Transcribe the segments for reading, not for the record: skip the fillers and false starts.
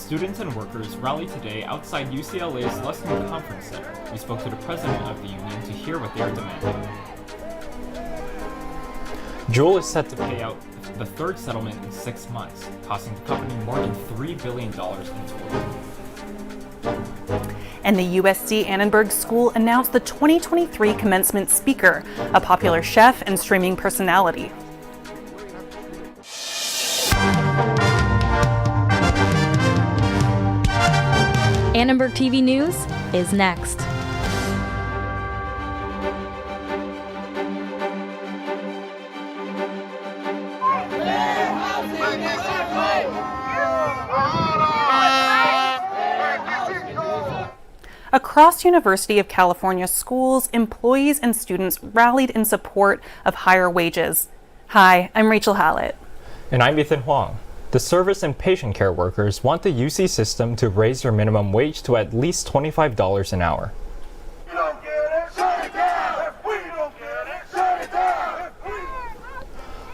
Students and workers rallied today outside UCLA's Luskin Conference Center. We spoke to the president of the union to hear what they are demanding. Juul is set to pay out the third settlement in 6 months, costing the company more than $3 billion in total. And the USC Annenberg School announced the 2023 commencement speaker, a popular chef and streaming personality. Annenberg TV News is next. Across University of California schools, employees and students rallied in support of higher wages. Hi, I'm Rachel Hallett. And I'm Ethan Huang. The service and patient care workers want the UC system to raise their minimum wage to at least $25 an hour.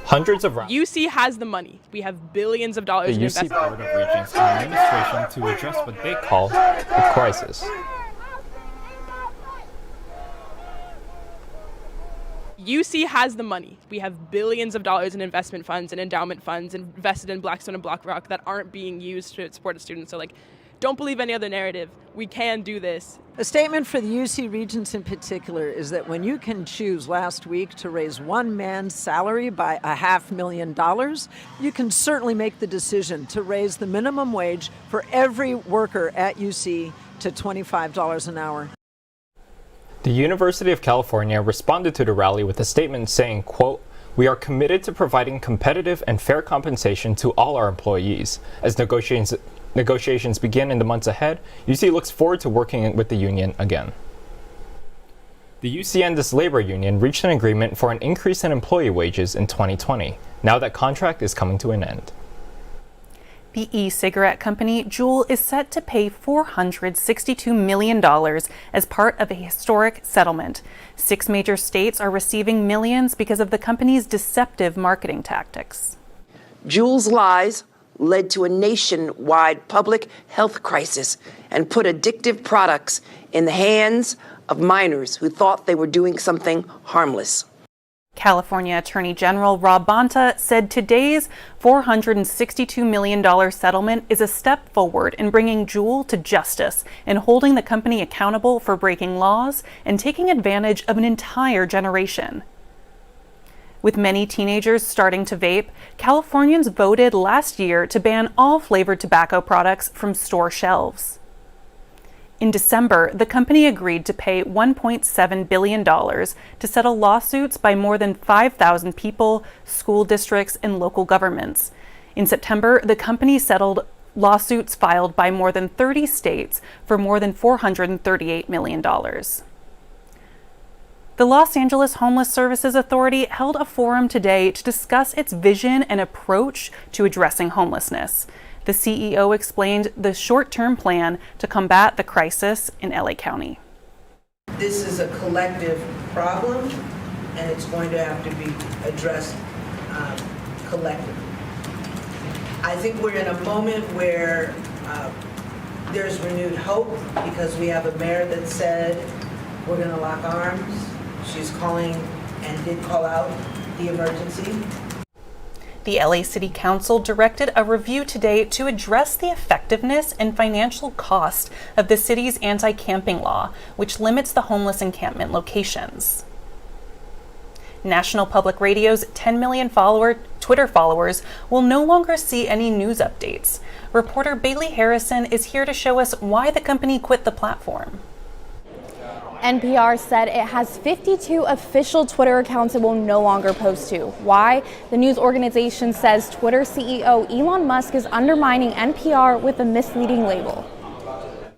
Hundreds of UC has the money. We have billions of dollars in investment. The UC Board of Regents and administration to address what they call the crisis. UC has the money. We have billions of dollars in investment funds and endowment funds invested in Blackstone and BlackRock that aren't being used to support the students. So, don't believe any other narrative. We can do this. A statement for the UC Regents in particular is that when you can choose last week to raise one man's salary by $500,000, you can certainly make the decision to raise the minimum wage for every worker at UC to $25 an hour. The University of California responded to the rally with a statement saying, quote, "We are committed to providing competitive and fair compensation to all our employees. As negotiations begin in the months ahead, UC looks forward to working with the union again." The UC and this labor union reached an agreement for an increase in employee wages in 2020. Now that contract is coming to an end. The e-cigarette company Juul is set to pay $462 million as part of a historic settlement. 6 major states are receiving millions because of the company's deceptive marketing tactics. Juul's lies led to a nationwide public health crisis and put addictive products in the hands of minors who thought they were doing something harmless. California Attorney General Rob Bonta said today's $462 million settlement is a step forward in bringing Juul to justice and holding the company accountable for breaking laws and taking advantage of an entire generation. With many teenagers starting to vape, Californians voted last year to ban all flavored tobacco products from store shelves. In December, the company agreed to pay $1.7 billion to settle lawsuits by more than 5,000 people, school districts, and local governments. In September, the company settled lawsuits filed by more than 30 states for more than $438 million. The Los Angeles Homeless Services Authority held a forum today to discuss its vision and approach to addressing homelessness. The CEO explained the short-term plan to combat the crisis in LA County. This is a collective problem, and it's going to have to be addressed collectively. I think we're in a moment where there's renewed hope because we have a mayor that said we're going to lock arms. She's calling and did call out the emergency. The LA City Council directed a review today to address the effectiveness and financial cost of the city's anti-camping law, which limits the homeless encampment locations. National Public Radio's 10 million Twitter followers will no longer see any news updates. Reporter Bailey Harrison is here to show us why the company quit the platform. NPR said it has 52 official Twitter accounts it will no longer post to. Why? The news organization says Twitter CEO Elon Musk is undermining NPR with a misleading label.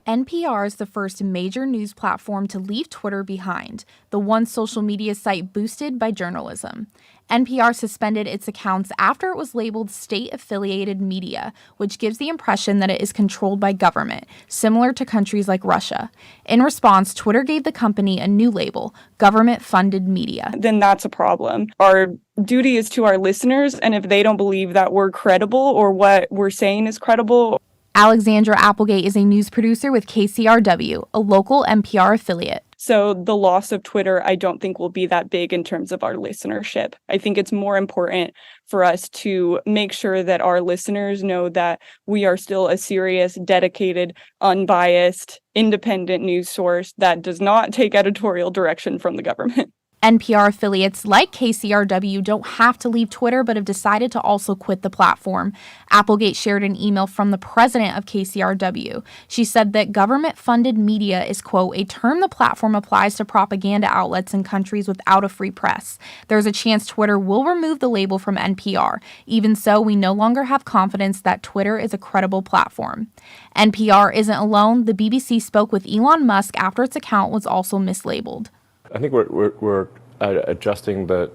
NPR is the first major news platform to leave Twitter behind, the one social media site boosted by journalism. NPR suspended its accounts after it was labeled state-affiliated media, which gives the impression that it is controlled by government, similar to countries like Russia. In response, Twitter gave the company a new label, government-funded media. Then that's a problem. Our duty is to our listeners, and if they don't believe that we're credible or what we're saying is credible. Alexandra Applegate is a news producer with KCRW, a local NPR affiliate. So the loss of Twitter, I don't think will be that big in terms of our listenership. I think it's more important for us to make sure that our listeners know that we are still a serious, dedicated, unbiased, independent news source that does not take editorial direction from the government. NPR affiliates like KCRW don't have to leave Twitter but have decided to also quit the platform. Applegate shared an email from the president of KCRW. She said that government-funded media is, quote, a term the platform applies to propaganda outlets in countries without a free press. There's a chance Twitter will remove the label from NPR. Even so, we no longer have confidence that Twitter is a credible platform. NPR isn't alone. The BBC spoke with Elon Musk after its account was also mislabeled. I think we're adjusting the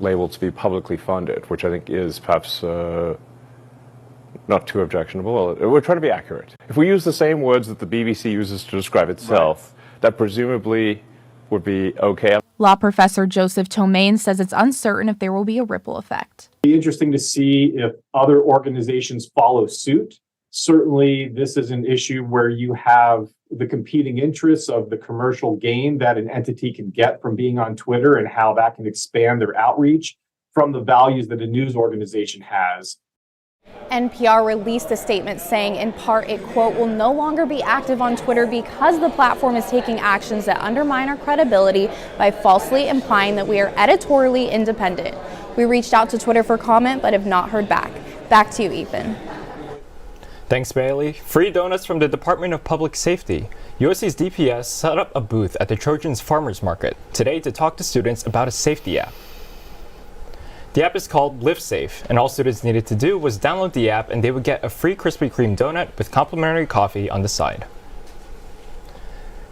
label to be publicly funded, which I think is perhaps not too objectionable. We're trying to be accurate. If we use the same words that the BBC uses to describe itself, that presumably would be okay. Law professor Joseph Tomain says it's uncertain if there will be a ripple effect. It'll be interesting to see if other organizations follow suit. Certainly, this is an issue where you have the competing interests of the commercial gain that an entity can get from being on Twitter and how that can expand their outreach from the values that a news organization has. NPR released a statement saying, in part, it, quote, will no longer be active on Twitter because the platform is taking actions that undermine our credibility by falsely implying that we are editorially independent. We reached out to Twitter for comment, but have not heard back. Back to you, Ethan. Thanks, Bailey. Free donuts from the Department of Public Safety. USC's DPS set up a booth at the Trojans Farmers Market today to talk to students about a safety app. The app is called Live Safe, and all students needed to do was download the app and they would get a free Krispy Kreme donut with complimentary coffee on the side.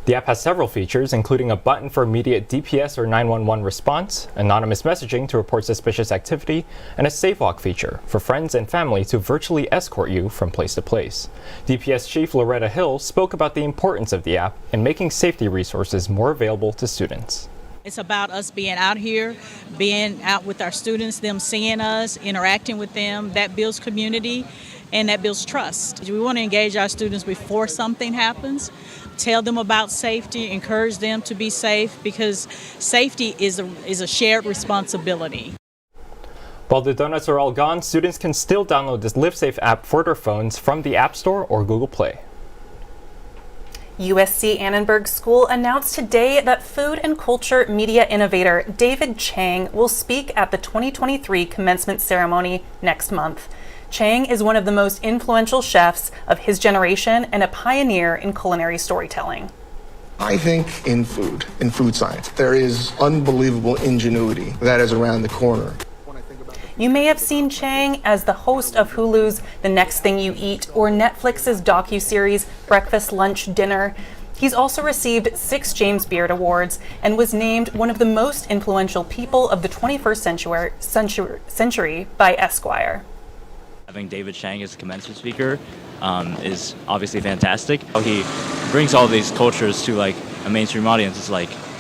The app has several features, including a button for immediate DPS or 911 response, anonymous messaging to report suspicious activity, and a Safe Walk feature for friends and family to virtually escort you from place to place. DPS Chief Loretta Hill spoke about the importance of the app in making safety resources more available to students. It's about us being out here, being out with our students, them seeing us, interacting with them. That builds community and that builds trust. We want to engage our students before something happens. Tell them about safety, encourage them to be safe, because safety is a shared responsibility. While the donuts are all gone, students can still download this LiveSafe app for their phones from the App Store or Google Play. USC Annenberg School announced today that food and culture media innovator David Chang will speak at the 2023 commencement ceremony next month. Chang is one of the most influential chefs of his generation and a pioneer in culinary storytelling. I think in food science, there is unbelievable ingenuity that is around the corner. You may have seen Chang as the host of Hulu's The Next Thing You Eat or Netflix's docuseries Breakfast, Lunch, Dinner. He's also received 6 James Beard Awards and was named one of the most influential people of the 21st century by Esquire. Having David Chang as a commencement speaker is obviously fantastic. He brings all these cultures to like a mainstream audience.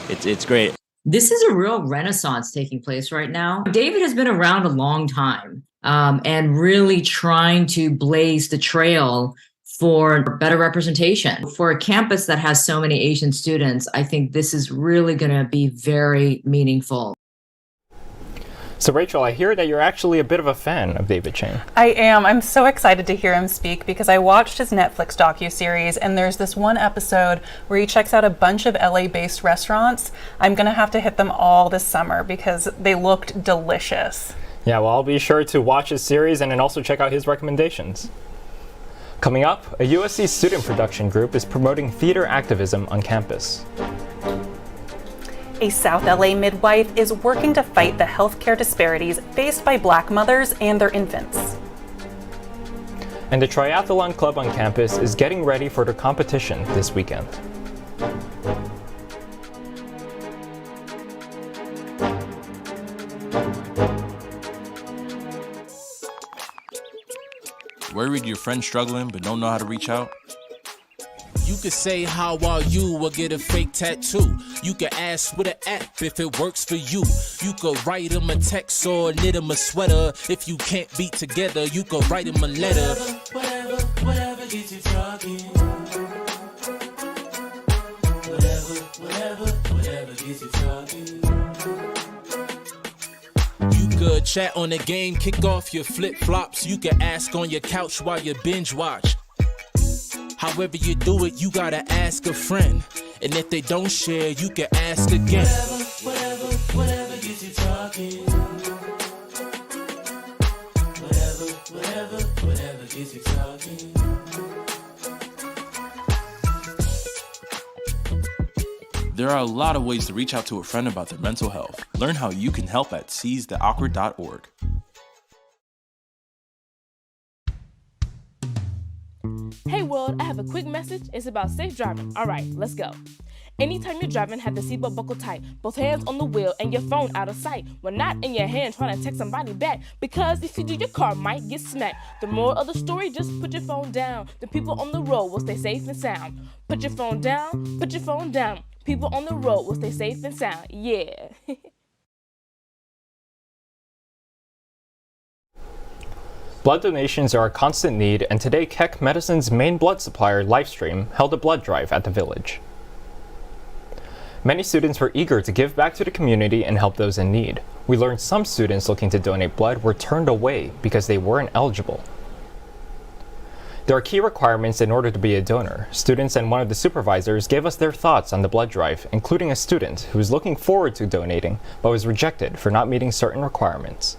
It's great. This is a real renaissance taking place right now. David has been around a long time and really trying to blaze the trail for better representation. For a campus that has so many Asian students, I think this is really going to be very meaningful. So Rachel, I hear that you're actually a bit of a fan of David Chang. I am. I'm so excited to hear him speak because I watched his Netflix docuseries and there's this one episode where he checks out a bunch of LA-based restaurants. I'm going to have to hit them all this summer because they looked delicious. Yeah, well, I'll be sure to watch his series and then also check out his recommendations. Coming up, a USC student production group is promoting theater activism on campus. A South LA midwife is working to fight the healthcare disparities faced by Black mothers and their infants. And the Triathlon Club on campus is getting ready for their competition this weekend. Worried your friend's struggling but don't know how to reach out? You could say, how are you, or get a fake tattoo. You could ask with an app if it works for you. You could write them a text or knit them a sweater. If you can't be together, you could write them a letter. Whatever. whatever gets you talking. Whatever gets you talking. You could chat on the game, kick off your flip-flops. You can ask on your couch while you binge watch. However you do it, you gotta ask a friend. And if they don't share, you can ask again. Whatever gets you talking. Whatever gets you talking. There are a lot of ways to reach out to a friend about their mental health. Learn how you can help at seizetheawkward.org. Hey world, I have a quick message. It's about safe driving. All right, let's go. Anytime you're driving, have the seatbelt buckle tight. Both hands on the wheel and your phone out of sight. When not in your hand, trying to text somebody back. Because if you do, your car might get smacked. The moral of the story, just put your phone down. The people on the road will stay safe and sound. Put your phone down, put your phone down. People on the road will stay safe and sound. Yeah. Blood donations are a constant need, and today Keck Medicine's main blood supplier, Livestream, held a blood drive at the village. Many students were eager to give back to the community and help those in need. We learned some students looking to donate blood were turned away because they weren't eligible. There are key requirements in order to be a donor. Students and one of the supervisors gave us their thoughts on the blood drive, including a student who was looking forward to donating but was rejected for not meeting certain requirements.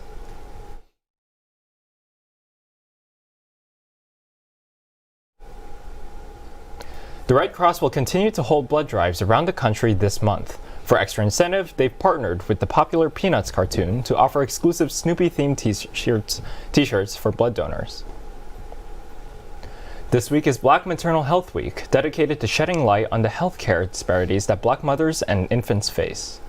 The Red Cross will continue to hold blood drives around the country this month. For extra incentive, they've partnered with the popular Peanuts cartoon to offer exclusive Snoopy-themed t-shirts for blood donors. This week is Black Maternal Health Week, dedicated to shedding light on the healthcare disparities that Black mothers and infants face.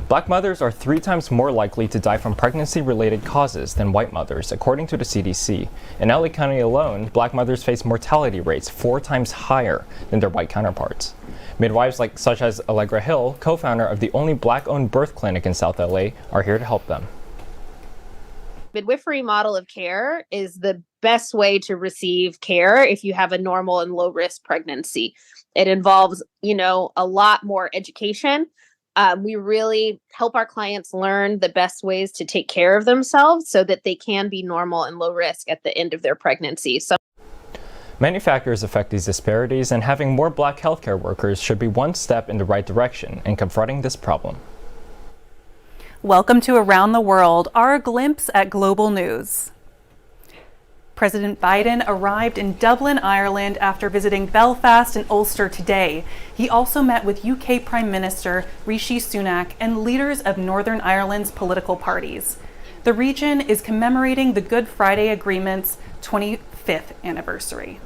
Black mothers are 3 times more likely to die from pregnancy-related causes than white mothers, according to the CDC. In LA County alone, Black mothers face mortality rates 4 times higher than their white counterparts. Midwives such as Allegra Hill, co-founder of the only Black-owned birth clinic in South LA, are here to help them. Midwifery model of care is the best way to receive care if you have a normal and low-risk pregnancy. It involves, a lot more education. We really help our clients learn the best ways to take care of themselves so that they can be normal and low risk at the end of their pregnancy. Many factors affect these disparities, and having more Black healthcare workers should be one step in the right direction in confronting this problem. Welcome to Around the World, our glimpse at global news. President Biden arrived in Dublin, Ireland after visiting Belfast and Ulster today. He also met with UK Prime Minister Rishi Sunak and leaders of Northern Ireland's political parties. The region is commemorating the Good Friday Agreement's 25th anniversary.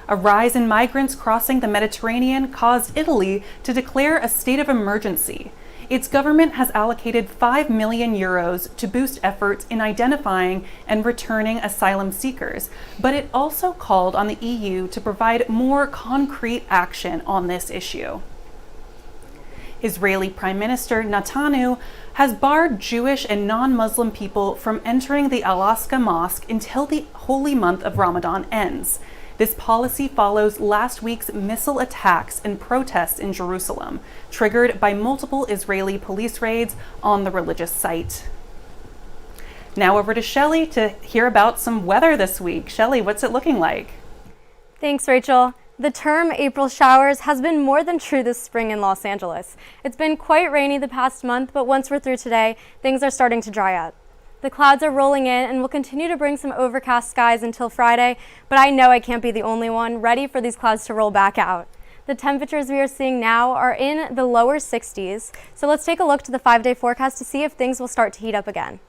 A rise in migrants crossing the Mediterranean caused Italy to declare a state of emergency. Its government has allocated €5 million to boost efforts in identifying and returning asylum seekers, but it also called on the EU to provide more concrete action on this issue. Israeli Prime Minister Netanyahu has barred Jewish and non-Muslim people from entering the Al-Aqsa Mosque until the holy month of Ramadan ends. This policy follows last week's missile attacks and protests in Jerusalem, triggered by multiple Israeli police raids on the religious site. Now over to Shelley to hear about some weather this week. Shelley, what's it looking like? Thanks, Rachel. The term April showers has been more than true this spring in Los Angeles. It's been quite rainy the past month, but once we're through today, things are starting to dry up. The clouds are rolling in and will continue to bring some overcast skies until Friday, but I know I can't be the only one ready for these clouds to roll back out. The temperatures we are seeing now are in the lower 60s, so let's take a look to the 5-day forecast to see if things will start to heat up again.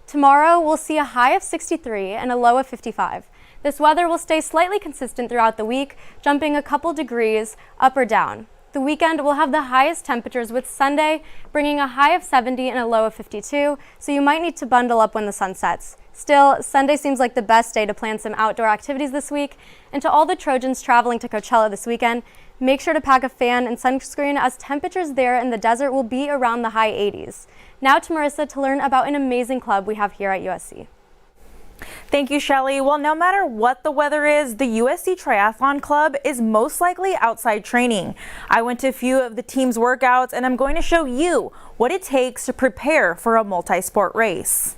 Tomorrow, we'll see a high of 63 and a low of 55. This weather will stay slightly consistent throughout the week, jumping a couple degrees up or down. The weekend will have the highest temperatures, with Sunday bringing a high of 70 and a low of 52, so you might need to bundle up when the sun sets. Still, Sunday seems like the best day to plan some outdoor activities this week. And to all the Trojans traveling to Coachella this weekend, make sure to pack a fan and sunscreen, as temperatures there in the desert will be around the high 80s. Now to Marissa to learn about an amazing club we have here at USC. Thank you, Shelley. Well, no matter what the weather is, the USC Triathlon Club is most likely outside training. I went to a few of the team's workouts, and I'm going to show you what it takes to prepare for a multi-sport race.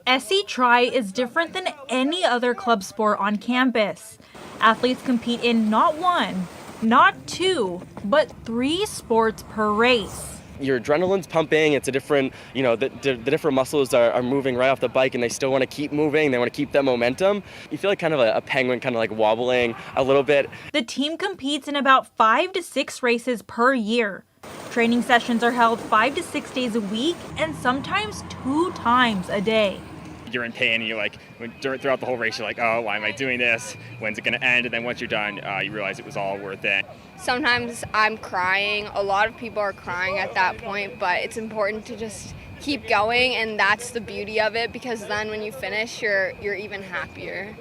SC Tri is different than any other club sport on campus. Athletes compete in not one, not two, but 3 sports per race. Your adrenaline's pumping. It's a different, the different muscles are moving right off the bike, and they still want to keep moving. They want to keep that momentum. You feel like kind of a penguin, kind of like wobbling a little bit. The team competes in about 5 to 6 races per year. Training sessions are held 5 to 6 days a week and sometimes 2 times a day. You're in pain, and you're like, throughout the whole race, you're like, oh, why am I doing this? When's it going to end? And then once you're done, you realize it was all worth it. Sometimes I'm crying. A lot of people are crying at that point, but it's important to just keep going, and that's the beauty of it, because then when you finish, you're even happier.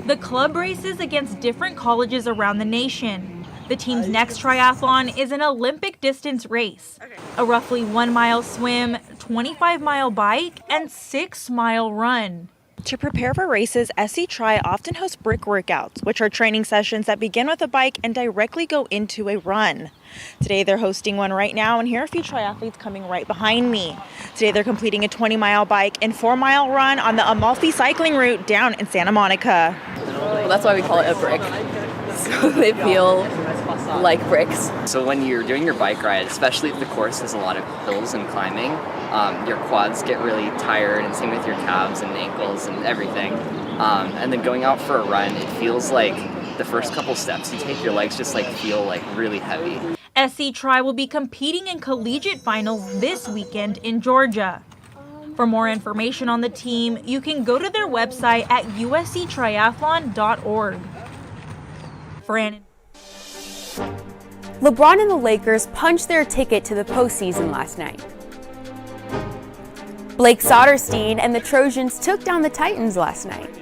The club races against different colleges around the nation. The team's next triathlon is an Olympic distance race, a roughly 1-mile swim, 25-mile bike, and 6-mile run. To prepare for races, SC Tri often hosts brick workouts, which are training sessions that begin with a bike and directly go into a run. Today they're hosting one right now, and here are a few triathletes coming right behind me. Today they're completing a 20-mile bike and 4-mile run on the Amalfi cycling route down in Santa Monica. Well, that's why we call it a brick. So they feel like bricks. So when you're doing your bike ride, especially if the course has a lot of hills and climbing, your quads get really tired, and same with your calves and ankles and everything. And then going out for a run, it feels like the first couple steps you take, your legs just feel really heavy. SC Tri will be competing in collegiate finals this weekend in Georgia. For more information on the team, you can go to their website at usctriathlon.org. For Annenberg. LeBron and the Lakers punched their ticket to the postseason last night. Blake Soderstein and the Trojans took down the Titans last night.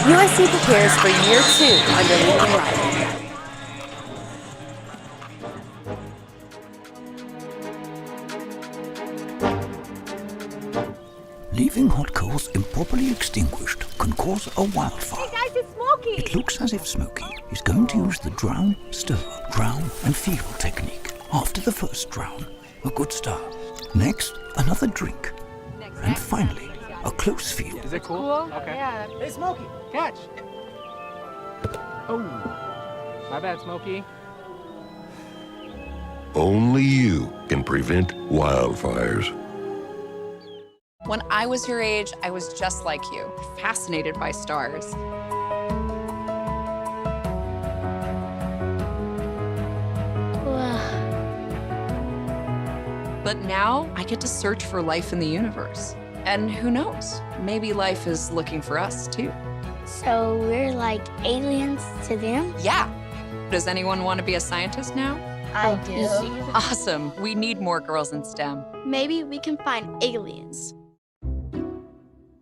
USC prepares for year 2 under Lincoln Riley. Leaving hot coals improperly extinguished can cause a wildfire. Hey guys, it's Smokey! It looks as if Smokey is going to use the drown, stir, drown and feel technique. After the first drown, a good start. Next, another drink. And finally, a close feel. Is it cool? Okay. Yeah. Hey, Smokey, catch! Oh, my bad, Smokey. Only you can prevent wildfires. When I was your age, I was just like you, fascinated by stars. But now I get to search for life in the universe. And who knows, maybe life is looking for us too. So we're like aliens to them? Yeah. Does anyone want to be a scientist now? I do. Awesome. We need more girls in STEM. Maybe we can find aliens.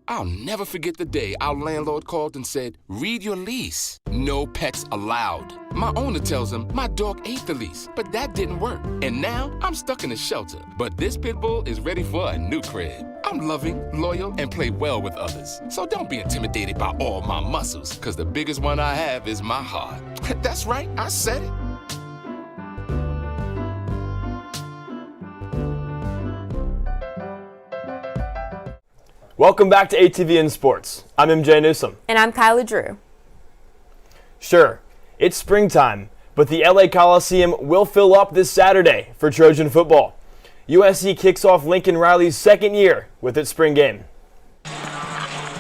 I'll never forget the day our landlord called and said, read your lease. No pets allowed. My owner tells him my dog ate the lease, but that didn't work. And now I'm stuck in a shelter. But this pit bull is ready for a new crib. I'm loving, loyal, and play well with others. So don't be intimidated by all my muscles, because the biggest one I have is my heart. That's right, I said it. Welcome back to ATVN Sports. I'm MJ Newsom. And I'm Kyla Drew. Sure, it's springtime, but the LA Coliseum will fill up this Saturday for Trojan football. USC kicks off Lincoln Riley's second year with its spring game.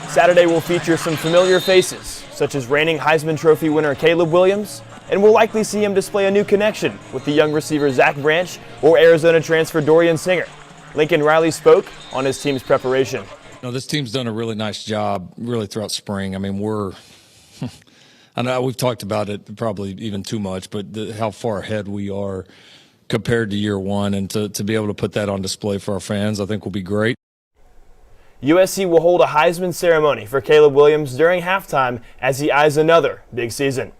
Saturday will feature some familiar faces, such as reigning Heisman Trophy winner Caleb Williams, and we'll likely see him display a new connection with the young receiver Zach Branch or Arizona transfer Dorian Singer. Lincoln Riley spoke on his team's preparation. This team's done a really nice job really throughout spring. I mean, I know we've talked about it probably even too much, but how far ahead we are compared to year one, and to be able to put that on display for our fans, I think will be great. USC will hold a Heisman ceremony for Caleb Williams during halftime as he eyes another big season.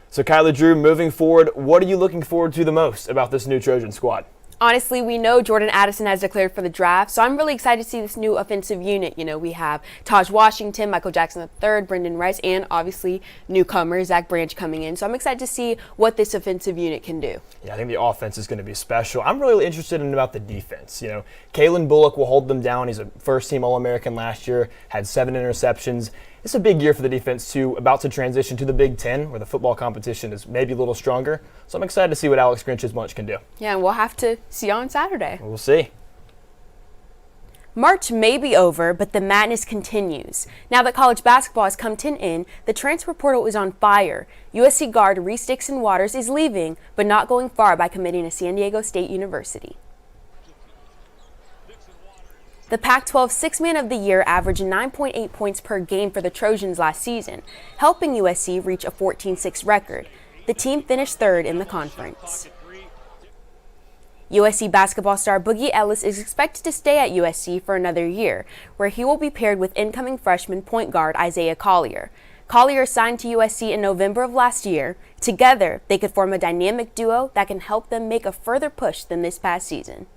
So Kyla Drew, moving forward, what are you looking forward to the most about this new Trojan squad? Honestly, we know Jordan Addison has declared for the draft, so I'm really excited to see this new offensive unit. You know, we have Taj Washington, Michael Jackson III, Brendan Rice, and obviously newcomer Zach Branch coming in. So I'm excited to see what this offensive unit can do. Yeah, I think the offense is going to be special. I'm really interested in about the defense. You know, Kalen Bullock will hold them down. He's a first-team All-American last year, had 7 interceptions. It's a big year for the defense, too, about to transition to the Big Ten, where the football competition is maybe a little stronger. So I'm excited to see what Alex Grinch's bunch can do. Yeah, and we'll have to see on Saturday. We'll see. March may be over, but the madness continues. Now that college basketball has come to an end, the transfer portal is on fire. USC guard Reese Dixon Waters is leaving, but not going far by committing to San Diego State University. The Pac-12 Six-Man of the Year averaged 9.8 points per game for the Trojans last season, helping USC reach a 14-6 record. The team finished third in the conference. USC basketball star Boogie Ellis is expected to stay at USC for another year, where he will be paired with incoming freshman point guard Isaiah Collier. Collier signed to USC in November of last year. Together, they could form a dynamic duo that can help them make a further push than this past season.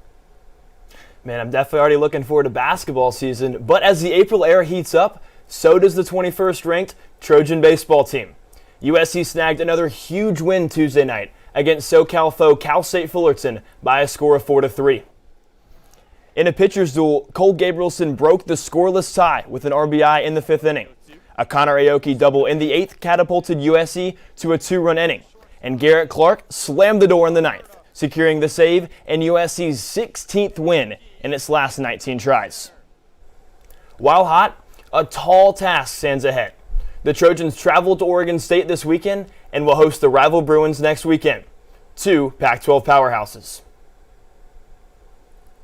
Man, I'm definitely already looking forward to basketball season, but as the April air heats up, so does the 21st ranked Trojan baseball team. USC snagged another huge win Tuesday night against SoCal foe Cal State Fullerton by a score of 4-3. In a pitcher's duel, Cole Gabrielson broke the scoreless tie with an RBI in the 5th inning. A Connor Aoki double in the 8th catapulted USC to a 2-run inning, and Garrett Clark slammed the door in the 9th, securing the save and USC's 16th win in its last 19 tries. While hot, a tall task stands ahead. The Trojans travel to Oregon State this weekend and will host the rival Bruins next weekend, 2 Pac-12 powerhouses.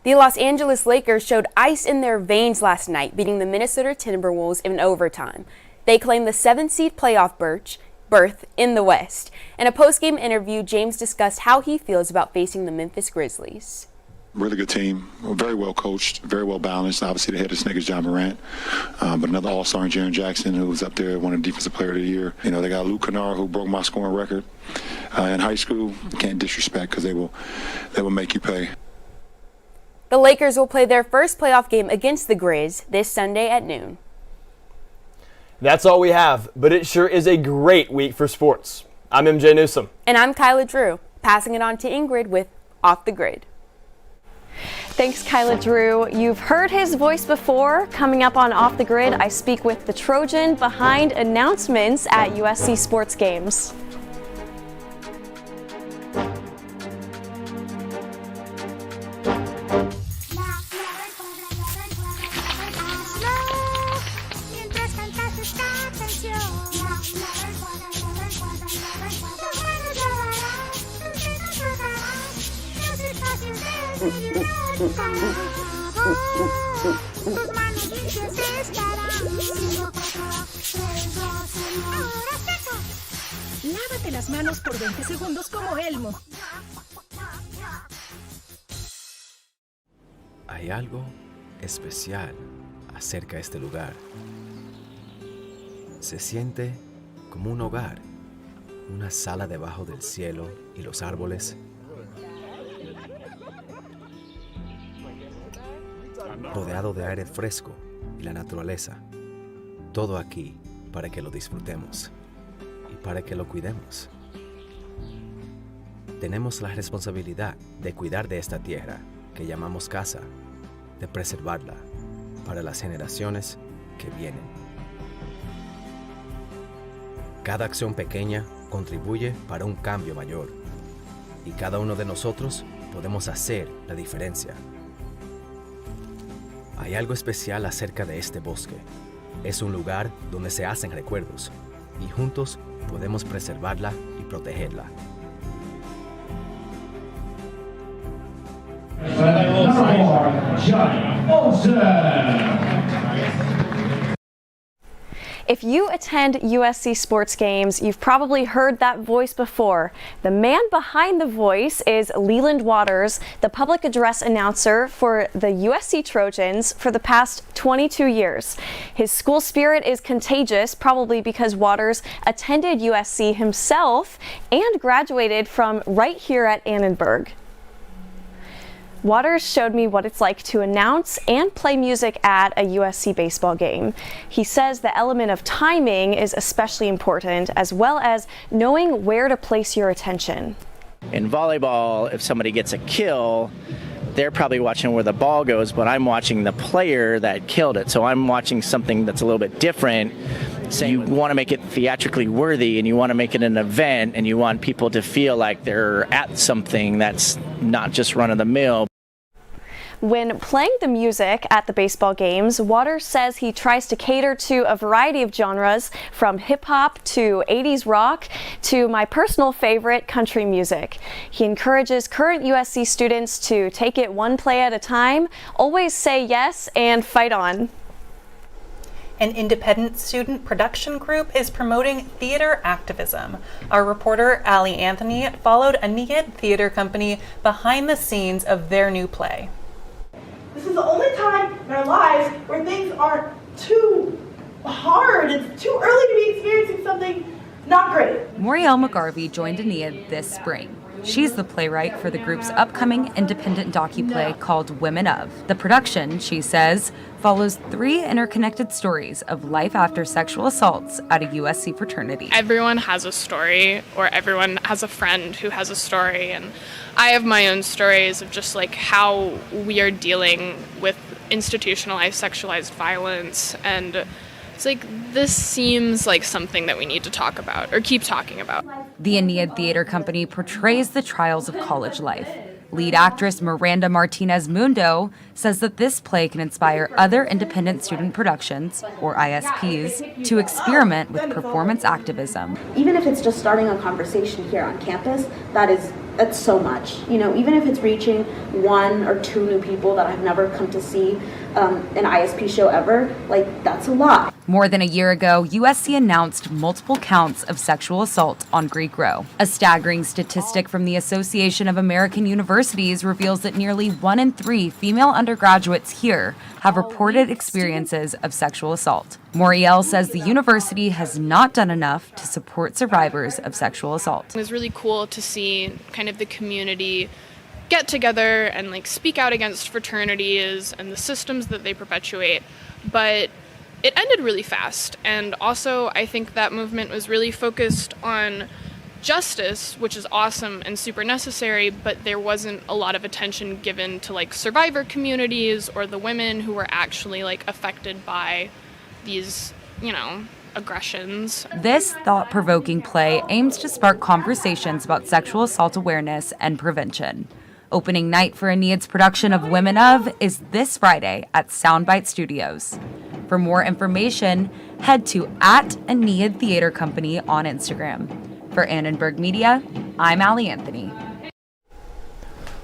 The Los Angeles Lakers showed ice in their veins last night, beating the Minnesota Timberwolves in overtime. They claimed the 7th-seed playoff berth in the West. In a post-game interview, James discussed how he feels about facing the Memphis Grizzlies. Really good team, very well coached, very well balanced. Obviously, the head of snake is John Morant, but another all-star in Jaren Jackson, who was up there, won a Defensive Player of the Year. You know, they got Luke Kennard, who broke my scoring record in high school. You can't disrespect because they will make you pay. The Lakers will play their first playoff game against the Grizz this Sunday at noon. That's all we have, but it sure is a great week for sports. I'm MJ Newsom. And I'm Kyla Drew, passing it on to Ingrid with Off the Grid. Thanks, Kyla Drew. You've heard his voice before. Coming up on Off the Grid, I speak with the Trojan behind announcements at USC sports games. Lávate las manos por 20 segundos como Elmo. Hay algo especial acerca de este lugar. Se siente como un hogar, una sala debajo del cielo y los árboles. Rodeado de aire fresco y la naturaleza. Todo aquí para que lo disfrutemos y para que lo cuidemos. Tenemos la responsabilidad de cuidar de esta tierra que llamamos casa, de preservarla para las generaciones que vienen. Cada acción pequeña contribuye para un cambio mayor y cada uno de nosotros podemos hacer la diferencia. Hay algo especial acerca de este bosque. Es un lugar donde se hacen recuerdos y juntos podemos preservarla y protegerla. If you attend USC sports games, you've probably heard that voice before. The man behind the voice is Leland Waters, the public address announcer for the USC Trojans for the past 22 years. His school spirit is contagious, probably because Waters attended USC himself and graduated from right here at Annenberg. Waters showed me what it's like to announce and play music at a USC baseball game. He says the element of timing is especially important, as well as knowing where to place your attention. In volleyball, if somebody gets a kill, they're probably watching where the ball goes, but I'm watching the player that killed it. So I'm watching something that's a little bit different. So you want to make it theatrically worthy, and you want to make it an event, and you want people to feel like they're at something that's not just run-of-the-mill. When playing the music at the baseball games, Waters says he tries to cater to a variety of genres, from hip-hop to 80s rock to my personal favorite, country music. He encourages current USC students to take it one play at a time, always say yes, and fight on. An independent student production group is promoting theater activism. Our reporter, Allie Anthony, followed Annenberg Theater Company behind the scenes of their new play. This is the only time in our lives where things aren't too hard. It's too early to be experiencing something not great. Moriel McGarvey joined Annenberg this spring. She's the playwright for the group's upcoming independent docuplay called Women Of. The production, she says, follows 3 interconnected stories of life after sexual assaults at a USC fraternity. Everyone has a story, or everyone has a friend who has a story, and I have my own stories of just like how we are dealing with institutionalized sexualized violence, and it's like, this seems like something that we need to talk about, or keep talking about. The Annenberg Theater Company portrays the trials of college life. Lead actress Miranda Martinez Mundo says that this play can inspire other independent student productions, or ISPs, to experiment with performance activism. Even if it's just starting a conversation here on campus, that's so much. You know, even if it's reaching 1 or 2 new people that I've never come to see an ISP show ever, like, that's a lot. More than a year ago, USC announced multiple counts of sexual assault on Greek Row. A staggering statistic from the Association of American Universities reveals that nearly 1 in 3 female undergraduates here have reported experiences of sexual assault. Moriel says the university has not done enough to support survivors of sexual assault. It was really cool to see kind of the community get together and like speak out against fraternities and the systems that they perpetuate, but it ended really fast. And also I think that movement was really focused on justice, which is awesome and super necessary, but there wasn't a lot of attention given to like survivor communities or the women who were actually like affected by these, aggressions. This thought-provoking play aims to spark conversations about sexual assault awareness and prevention. Opening night for Annenberg's production of Women Of is this Friday at Soundbite Studios. For more information, head to @Annenberg Theater Company on Instagram. For Annenberg Media, I'm Allie Anthony.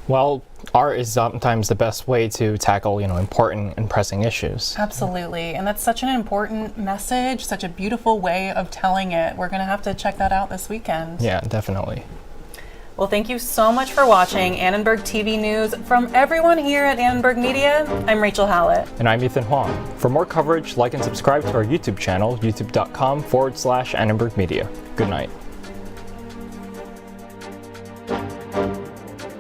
Well, art is sometimes the best way to tackle, important and pressing issues. Absolutely, and that's such an important message, such a beautiful way of telling it. We're going to have to check that out this weekend. Yeah, definitely. Well, thank you so much for watching Annenberg TV News. From everyone here at Annenberg Media, I'm Rachel Hallett. And I'm Ethan Huang. For more coverage, like and subscribe to our YouTube channel, youtube.com/Annenberg Media. Good night.